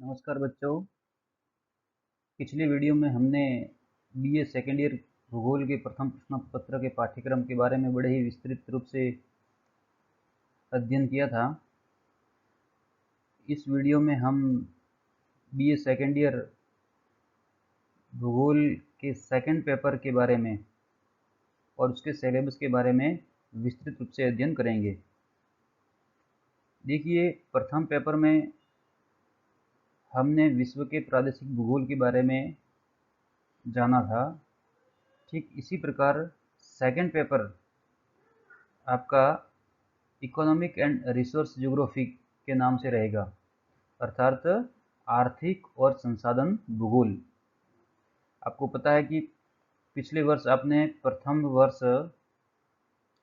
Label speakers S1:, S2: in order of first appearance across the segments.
S1: नमस्कार बच्चों। पिछली वीडियो में हमने बीए सेकेंड ईयर भूगोल के प्रथम प्रश्न पत्र के पाठ्यक्रम के बारे में बड़े ही विस्तृत रूप से अध्ययन किया था। इस वीडियो में हम बीए सेकेंड ईयर भूगोल के सेकंड पेपर के बारे में और उसके सिलेबस के बारे में विस्तृत रूप से अध्ययन करेंगे। देखिए, प्रथम पेपर में हमने विश्व के प्रादेशिक भूगोल के बारे में जाना था। ठीक इसी प्रकार सेकंड पेपर आपका इकोनॉमिक एंड रिसोर्स ज्योग्राफी के नाम से रहेगा, अर्थात आर्थिक और संसाधन भूगोल। आपको पता है कि पिछले वर्ष आपने प्रथम वर्ष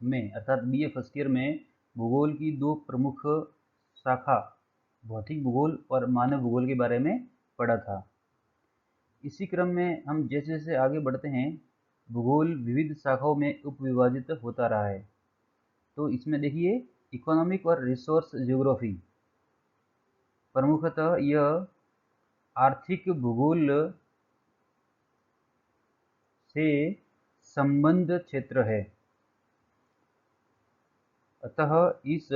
S1: में अर्थात बीए फर्स्ट ईयर में भूगोल की दो प्रमुख शाखा भौतिक भूगोल और मानव भूगोल के बारे में पढ़ा था। इसी क्रम में हम जैसे जैसे आगे बढ़ते हैं, भूगोल विविध शाखाओं में उपविभाजित होता रहा है। तो इसमें देखिए, इकोनॉमिक और रिसोर्स ज्योग्राफी प्रमुखतः यह आर्थिक भूगोल से संबद्ध क्षेत्र है। अतः इस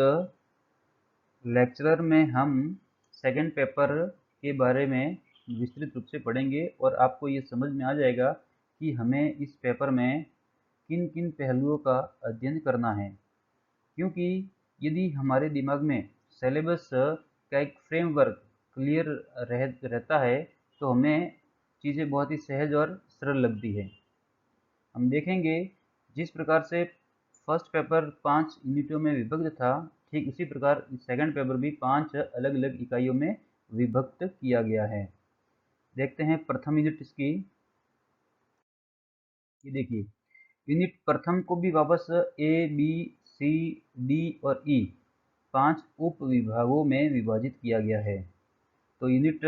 S1: लेक्चर में हम सेकंड पेपर के बारे में विस्तृत रूप से पढ़ेंगे और आपको ये समझ में आ जाएगा कि हमें इस पेपर में किन किन पहलुओं का अध्ययन करना है। क्योंकि यदि हमारे दिमाग में सिलेबस का एक फ्रेमवर्क क्लियर रहता है तो हमें चीज़ें बहुत ही सहज और सरल लगती है। हम देखेंगे जिस प्रकार से फर्स्ट पेपर 5 यूनिटों में विभक्त था, ठीक उसी प्रकार सेकंड पेपर भी 5 अलग अलग इकाइयों में विभक्त किया गया है। देखते हैं प्रथम यूनिट इसकी। ये देखिए, यूनिट प्रथम को भी वापस ए बी सी डी और ई 5 उप विभागों में विभाजित किया गया है। तो यूनिट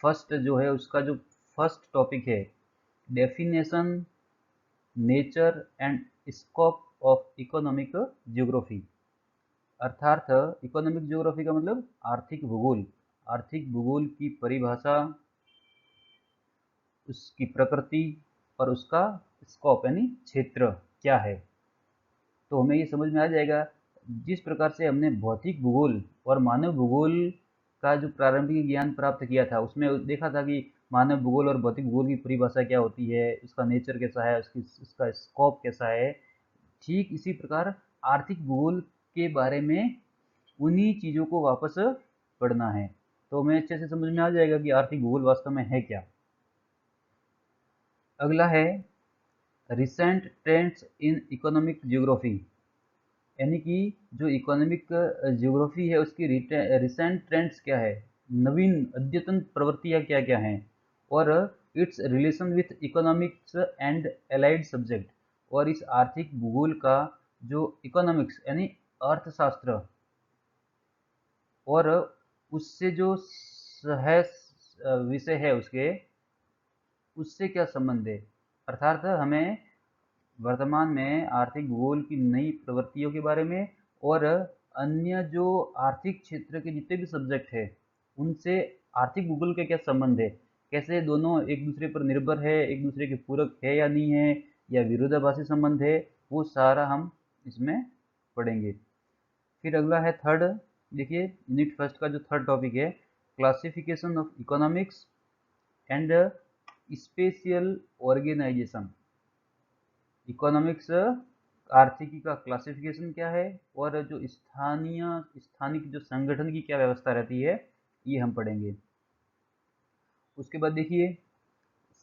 S1: फर्स्ट जो है उसका जो फर्स्ट टॉपिक है, definition, nature and scope of economic geography, अर्थात इकोनॉमिक ज्योग्राफी का मतलब आर्थिक भूगोल। आर्थिक भूगोल की परिभाषा, उसकी प्रकृति और उसका स्कोप यानी क्षेत्र क्या है। तो हमें ये समझ में आ जाएगा, जिस प्रकार से हमने भौतिक भूगोल और मानव भूगोल का जो प्रारंभिक ज्ञान प्राप्त किया था उसमें देखा था कि मानव भूगोल और भौतिक भूगोल की परिभाषा क्या होती है, उसका नेचर कैसा है, उसका स्कोप कैसा है। ठीक इसी प्रकार आर्थिक भूगोल के बारे में उन्हीं चीज़ों को वापस पढ़ना है। तो हमें अच्छे से समझ में आ जाएगा कि आर्थिक भूगोल वास्तव में है क्या। अगला है recent trends in economic geography, यानी कि जो इकोनॉमिक ज्योग्राफी है उसकी रिसेंट ट्रेंड्स क्या है, नवीन अद्यतन प्रवृत्तियाँ क्या क्या हैं, और it's relation with economics and allied subject, और इस आर्थिक भूगोल का जो इकोनॉमिक्स यानी अर्थशास्त्र और उससे जो सह विषय है उसके, उससे क्या संबंध है। अर्थात हमें वर्तमान में आर्थिक भूगोल की नई प्रवृत्तियों के बारे में और अन्य जो आर्थिक क्षेत्र के जितने भी सब्जेक्ट है उनसे आर्थिक भूगोल का क्या संबंध है, कैसे दोनों एक दूसरे पर निर्भर है, एक दूसरे के पूरक है या नहीं है, या विरोधाभासी संबंध है, वो सारा हम इसमें पढ़ेंगे। फिर अगला है थर्ड। देखिए, यूनिट फर्स्ट का जो थर्ड टॉपिक है, classification of economics and spatial organisation. Economics आर्थिकी का क्लासिफिकेशन क्या है और जो स्थानिक जो संगठन की क्या व्यवस्था रहती है, ये हम पढ़ेंगे। उसके बाद देखिए,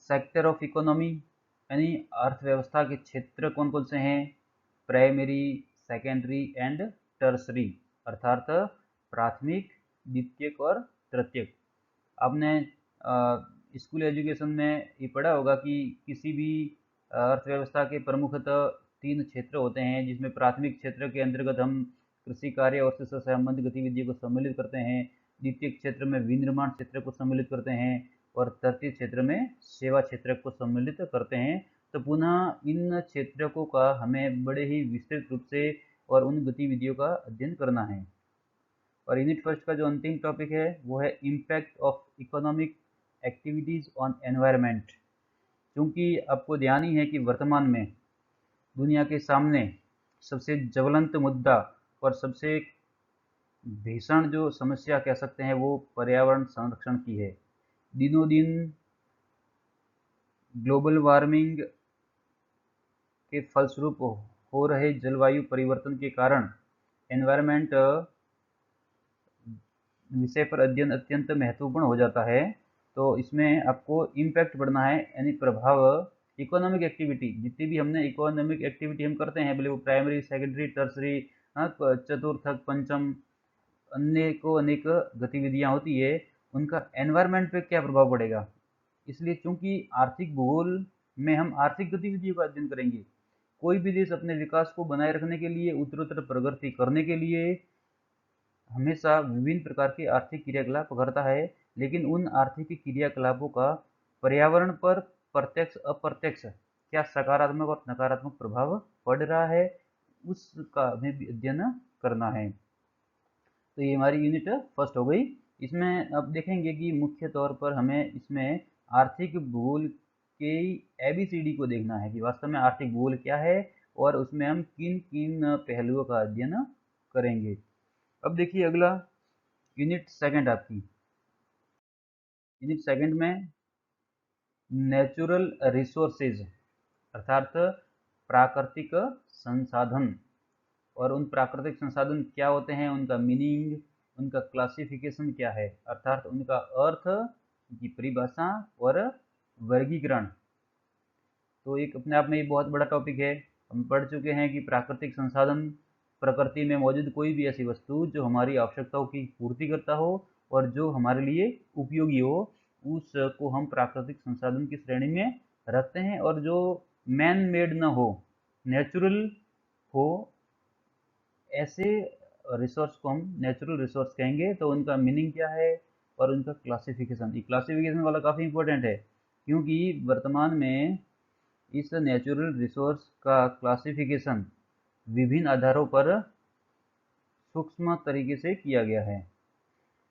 S1: सेक्टर ऑफ इकोनॉमी यानी अर्थव्यवस्था के क्षेत्र कौन कौन से हैं, प्राइमरी, सेकेंडरी एंड टर्सरी, अर्थात प्राथमिक, द्वितीयक और तृतीयक। आपने स्कूल एजुकेशन में ये पढ़ा होगा कि किसी भी अर्थव्यवस्था के प्रमुखतः 3 क्षेत्र होते हैं, जिसमें प्राथमिक क्षेत्र के अंतर्गत हम कृषि कार्य और उससे संबंधित गतिविधियों को सम्मिलित करते हैं, द्वितीय क्षेत्र में विनिर्माण क्षेत्र को सम्मिलित करते हैं और तृतीय क्षेत्र में सेवा क्षेत्र को सम्मिलित करते हैं। तो पुनः इन क्षेत्रों का हमें बड़े ही विस्तृत रूप से और उन गतिविधियों का अध्ययन करना है। और यूनिट फर्स्ट का जो अंतिम टॉपिक है वो है impact of economic activities on environment. क्योंकि आपको ध्यान ही है कि वर्तमान में दुनिया के सामने सबसे ज्वलंत मुद्दा और सबसे भीषण जो समस्या कह सकते हैं वो पर्यावरण संरक्षण की है। दिनों दिन ग्लोबल वार्मिंग के फलस्वरूप हो रहे जलवायु परिवर्तन के कारण एनवायरनमेंट विषय पर अध्ययन अत्यंत महत्वपूर्ण हो जाता है। तो इसमें आपको इम्पैक्ट पढ़ना है, यानी प्रभाव। इकोनॉमिक एक्टिविटी, जितनी भी हमने इकोनॉमिक एक्टिविटी हम करते हैं, भले वो प्राइमरी, सेकेंडरी, टर्सरी, चतुर्थक, पंचम, अनेक गतिविधियां होती है, उनका एनवायरनमेंट पे क्या प्रभाव पड़ेगा। इसलिए चूंकि आर्थिक भूगोल में हम आर्थिक गतिविधियों का अध्ययन करेंगे, कोई भी देश अपने विकास को बनाए रखने के लिए, उत्तरोत्तर प्रगति करने के लिए हमेशा विभिन्न प्रकार के आर्थिक क्रियाकलाप करता है, लेकिन उन आर्थिक क्रियाकलापों का पर्यावरण पर प्रत्यक्ष अप्रत्यक्ष क्या सकारात्मक और नकारात्मक प्रभाव पड़ रहा है, उसका हमें भी अध्ययन करना है। तो ये हमारी यूनिट फर्स्ट हो गई। इसमें अब देखेंगे कि मुख्य तौर पर हमें इसमें आर्थिक भूगोल के ABCD को देखना है कि वास्तव में आर्थिक भूगोल क्या है और उसमें हम किन किन पहलुओं का अध्ययन करेंगे। अब देखिए अगला यूनिट सेकंड आपकी। यूनिट सेकंड में नेचुरल रिसोर्सेज अर्थात प्राकृतिक संसाधन, और उन प्राकृतिक संसाधन क्या होते हैं, उनका मीनिंग, उनका क्लासिफिकेशन क्या है, अर्थात उनका अर्थ, उनकी परिभाषा और वर्गीकरण। तो एक अपने आप में ये बहुत बड़ा टॉपिक है। हम पढ़ चुके हैं कि प्राकृतिक संसाधन प्रकृति में मौजूद कोई भी ऐसी वस्तु जो हमारी आवश्यकताओं की पूर्ति करता हो और जो हमारे लिए उपयोगी हो, उसको हम प्राकृतिक संसाधन की श्रेणी में रखते हैं। और जो मैन मेड न हो, नेचुरल हो, ऐसे रिसोर्स को हम नेचुरल रिसोर्स कहेंगे। तो उनका मीनिंग क्या है और उनका क्लासिफिकेशन, ये क्लासिफिकेशन वाला काफ़ी इंपॉर्टेंट है, क्योंकि वर्तमान में इस नेचुरल रिसोर्स का क्लासिफिकेशन विभिन्न आधारों पर सूक्ष्म तरीके से किया गया है।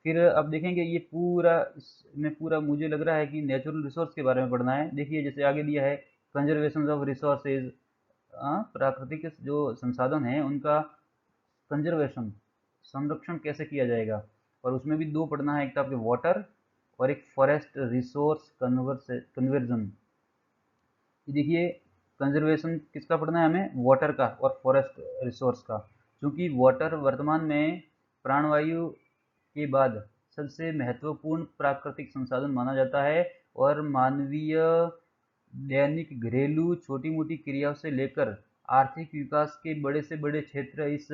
S1: फिर अब देखेंगे ये पूरा, इसमें पूरा मुझे लग रहा है कि नेचुरल रिसोर्स के बारे में पढ़ना है। देखिए जैसे आगे दिया है कंजर्वेशन ऑफ रिसोर्सेज, प्राकृतिक जो संसाधन है उनका कंजर्वेशन, संरक्षण कैसे किया जाएगा। और उसमें भी दो पढ़ना है, एक तो आपके वाटर और एक फॉरेस्ट रिसोर्स कन्वर्जन। देखिए कंजर्वेशन किसका पढ़ना है हमें, वाटर का और फॉरेस्ट रिसोर्स का। क्योंकि वाटर वर्तमान में प्राणवायु के बाद सबसे महत्वपूर्ण प्राकृतिक संसाधन माना जाता है और मानवीय दैनिक घरेलू छोटी मोटी क्रियाओं से लेकर आर्थिक विकास के बड़े से बड़े क्षेत्र इस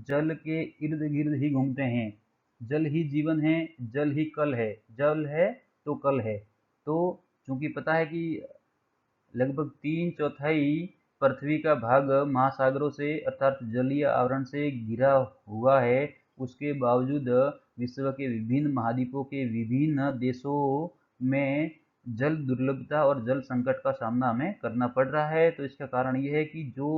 S1: जल के इर्द गिर्द ही घूमते हैं। जल ही जीवन है, जल ही कल है, जल है तो कल है। तो चूंकि पता है कि लगभग 3/4 पृथ्वी का भाग महासागरों से अर्थात जलीय आवरण से घिरा हुआ है, उसके बावजूद विश्व के विभिन्न महाद्वीपों के विभिन्न देशों में जल दुर्लभता और जल संकट का सामना हमें करना पड़ रहा है। तो इसका कारण ये है कि जो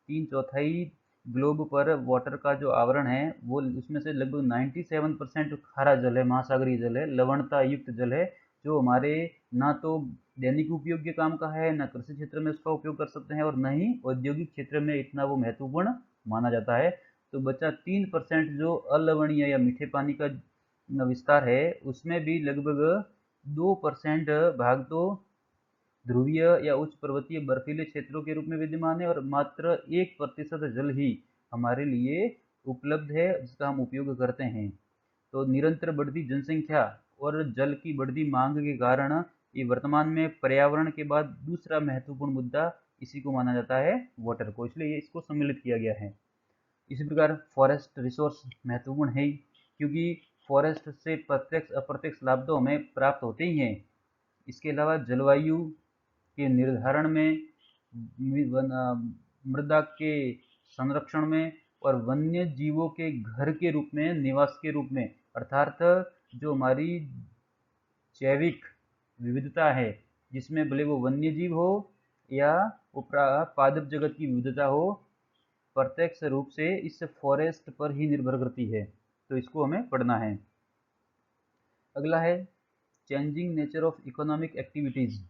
S1: 3/4 ग्लोब पर वाटर का जो आवरण है, वो उसमें से लगभग 97% खारा जल है, महासागरीय जल है, लवणता युक्त जल है, जो हमारे ना तो दैनिक उपयोग के काम का है, न कृषि क्षेत्र में उसका उपयोग कर सकते हैं और न ही औद्योगिक क्षेत्र में इतना वो महत्वपूर्ण माना जाता है। तो बचा 3% जो अलवणीय या मीठे पानी का विस्तार है, उसमें भी लगभग 2% भाग तो ध्रुवीय या उच्च पर्वतीय बर्फीले क्षेत्रों के रूप में विद्यमान है और मात्र 1% जल ही हमारे लिए उपलब्ध है जिसका हम उपयोग करते हैं। तो निरंतर बढ़ती जनसंख्या और जल की बढ़ती मांग के कारण ये वर्तमान में पर्यावरण के बाद दूसरा महत्वपूर्ण मुद्दा इसी को माना जाता है, वाटर को, इसलिए इसको सम्मिलित किया गया है। इसी प्रकार फॉरेस्ट रिसोर्स महत्वपूर्ण है, क्योंकि फॉरेस्ट से प्रत्यक्ष अप्रत्यक्ष लाभ तो हमें प्राप्त होते ही हैं। इसके अलावा जलवायु के निर्धारण में, मृदा के संरक्षण में और वन्य जीवों के घर के रूप में, निवास के रूप में, अर्थात जो हमारी जैविक विविधता है, जिसमें भले वो वन्य जीव हो या वो पादप जगत की विविधता हो, प्रत्यक्ष रूप से इस फॉरेस्ट पर ही निर्भर करती है। तो इसको हमें पढ़ना है। अगला है changing nature of economic activities.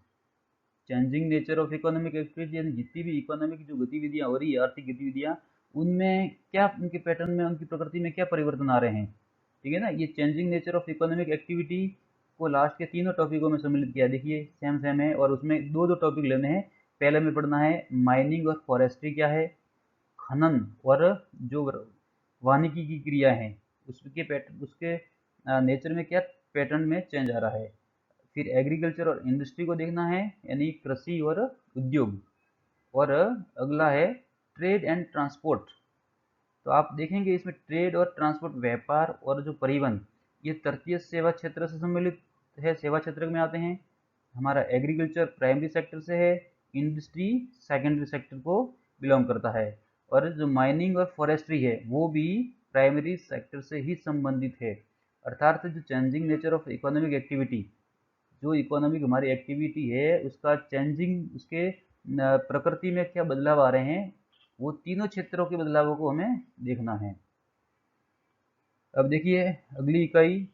S1: Changing nature of economic activity यानी जितनी भी इकोनॉमिक जो गतिविधियाँ हो रही है, आर्थिक गतिविधियाँ, उनमें क्या, उनके पैटर्न में, उनकी प्रकृति में क्या परिवर्तन आ रहे हैं। ठीक है ना। ये changing nature of economic activity को लास्ट के तीनों टॉपिकों में सम्मिलित किया। देखिए सेम सेम है, और उसमें दो दो टॉपिक लेने हैं। पहले में पढ़ना है माइनिंग और फॉरेस्ट्री क्या है, खनन और जो वानिकी की क्रिया है उसके पैटर्न, उसके नेचर में क्या पैटर्न में चेंज आ रहा है। फिर एग्रीकल्चर और इंडस्ट्री को देखना है, यानी कृषि और उद्योग। और अगला है ट्रेड एंड ट्रांसपोर्ट। तो आप देखेंगे इसमें ट्रेड और ट्रांसपोर्ट, व्यापार और जो परिवहन, ये तृतीय सेवा क्षेत्र से सम्मिलित है, सेवा क्षेत्र में आते हैं। हमारा एग्रीकल्चर प्राइमरी सेक्टर से है, इंडस्ट्री सेकेंडरी सेक्टर को बिलोंग करता है, और जो माइनिंग और फॉरेस्ट्री है वो भी प्राइमरी सेक्टर से ही संबंधित है। अर्थात जो changing nature of economic activity, जो इकोनॉमिक हमारी एक्टिविटी है उसका चेंजिंग, उसके प्रकृति में क्या बदलाव आ रहे हैं, वो तीनों क्षेत्रों के बदलावों को हमें देखना है। अब देखिए अगली इकाई